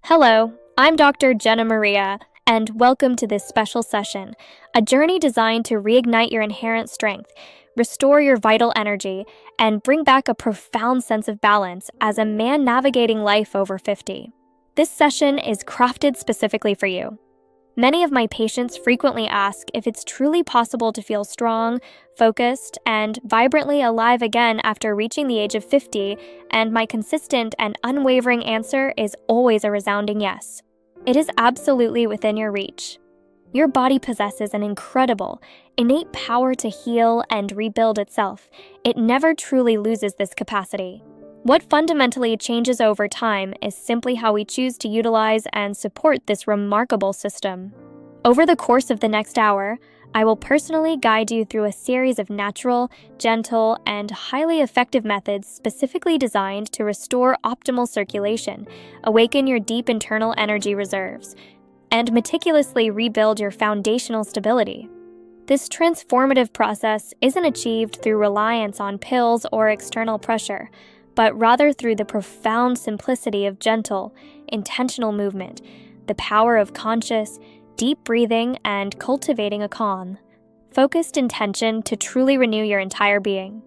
Hello, I'm Dr. Jena Maria, and welcome to this special session, a journey designed to reignite your inherent strength, restore your vital energy, and bring back a profound sense of balance as a man navigating life over 50. This session is crafted specifically for you. Many of my patients frequently ask if it's truly possible to feel strong, focused, and vibrantly alive again after reaching the age of 50, and my consistent and unwavering answer is always a resounding yes. It is absolutely within your reach. Your body possesses an incredible, innate power to heal and rebuild itself. It never truly loses this capacity. What fundamentally changes over time is simply how we choose to utilize and support this remarkable system. Over the course of the next hour, I will personally guide you through a series of natural, gentle, and highly effective methods specifically designed to restore optimal circulation, awaken your deep internal energy reserves, and meticulously rebuild your foundational stability. This transformative process isn't achieved through reliance on pills or external pressure, but rather through the profound simplicity of gentle, intentional movement, the power of conscious, deep breathing, and cultivating a calm, focused intention to truly renew your entire being.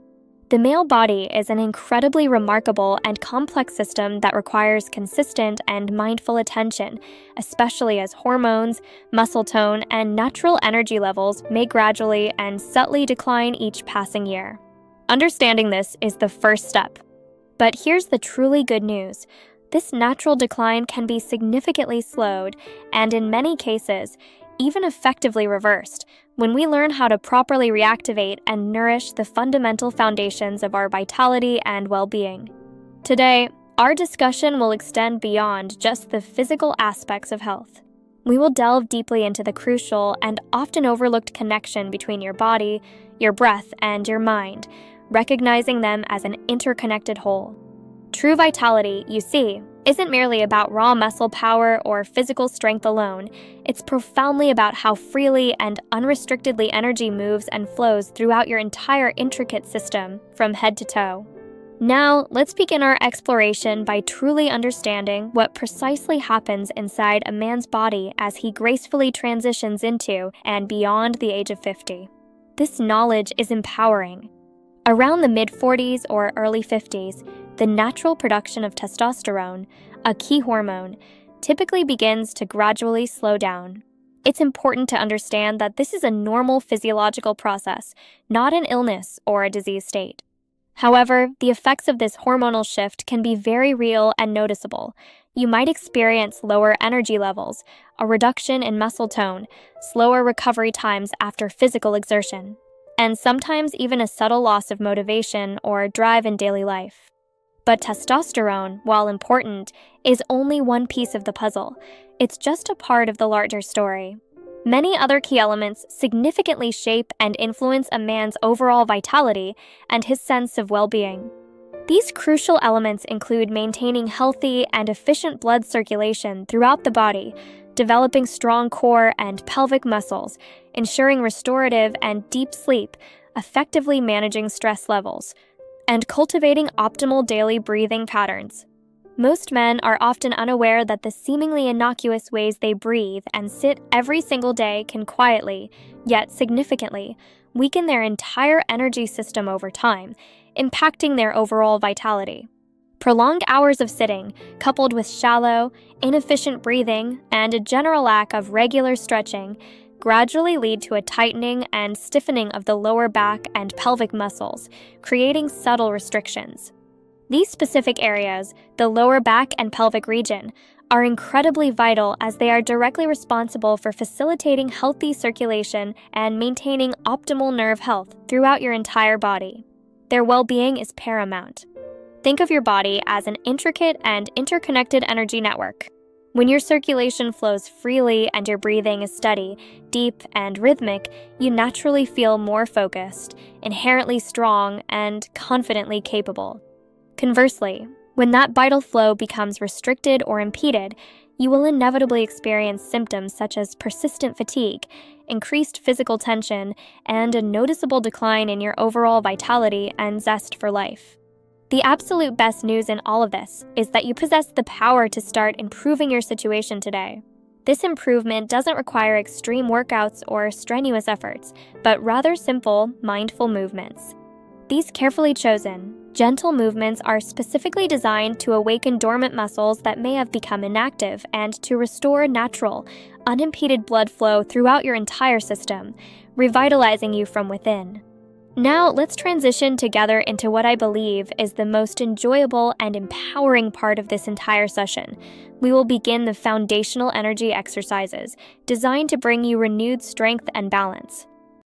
The male body is an incredibly remarkable and complex system that requires consistent and mindful attention, especially as hormones, muscle tone, and natural energy levels may gradually and subtly decline each passing year. Understanding this is the first step. But here's the truly good news. This natural decline can be significantly slowed and, in many cases, even effectively reversed when we learn how to properly reactivate and nourish the fundamental foundations of our vitality and well-being. Today, our discussion will extend beyond just the physical aspects of health. We will delve deeply into the crucial and often overlooked connection between your body, your breath, and your mind, recognizing them as an interconnected whole. True vitality, you see, isn't merely about raw muscle power or physical strength alone. It's profoundly about how freely and unrestrictedly energy moves and flows throughout your entire intricate system, from head to toe. Now, let's begin our exploration by truly understanding what precisely happens inside a man's body as he gracefully transitions into and beyond the age of 50. This knowledge is empowering. Around the mid-40s or early 50s, the natural production of testosterone, a key hormone, typically begins to gradually slow down. It's important to understand that this is a normal physiological process, not an illness or a disease state. However, the effects of this hormonal shift can be very real and noticeable. You might experience lower energy levels, a reduction in muscle tone, slower recovery times after physical exertion, and sometimes even a subtle loss of motivation or drive in daily life. But testosterone, while important, is only one piece of the puzzle. It's just a part of the larger story. Many other key elements significantly shape and influence a man's overall vitality and his sense of well-being. These crucial elements include maintaining healthy and efficient blood circulation throughout the body, developing strong core and pelvic muscles, ensuring restorative and deep sleep, effectively managing stress levels, and cultivating optimal daily breathing patterns. Most men are often unaware that the seemingly innocuous ways they breathe and sit every single day can quietly, yet significantly, weaken their entire energy system over time, impacting their overall vitality. Prolonged hours of sitting, coupled with shallow, inefficient breathing and a general lack of regular stretching, gradually lead to a tightening and stiffening of the lower back and pelvic muscles, creating subtle restrictions. These specific areas, the lower back and pelvic region, are incredibly vital as they are directly responsible for facilitating healthy circulation and maintaining optimal nerve health throughout your entire body. Their well-being is paramount. Think of your body as an intricate and interconnected energy network. When your circulation flows freely and your breathing is steady, deep, and rhythmic, you naturally feel more focused, inherently strong, and confidently capable. Conversely, when that vital flow becomes restricted or impeded, you will inevitably experience symptoms such as persistent fatigue, increased physical tension, and a noticeable decline in your overall vitality and zest for life. The absolute best news in all of this is that you possess the power to start improving your situation today. This improvement doesn't require extreme workouts or strenuous efforts, but rather simple, mindful movements. These carefully chosen, gentle movements are specifically designed to awaken dormant muscles that may have become inactive and to restore natural, unimpeded blood flow throughout your entire system, revitalizing you from within. Now, let's transition together into what I believe is the most enjoyable and empowering part of this entire session. We will begin the foundational energy exercises, designed to bring you renewed strength and balance.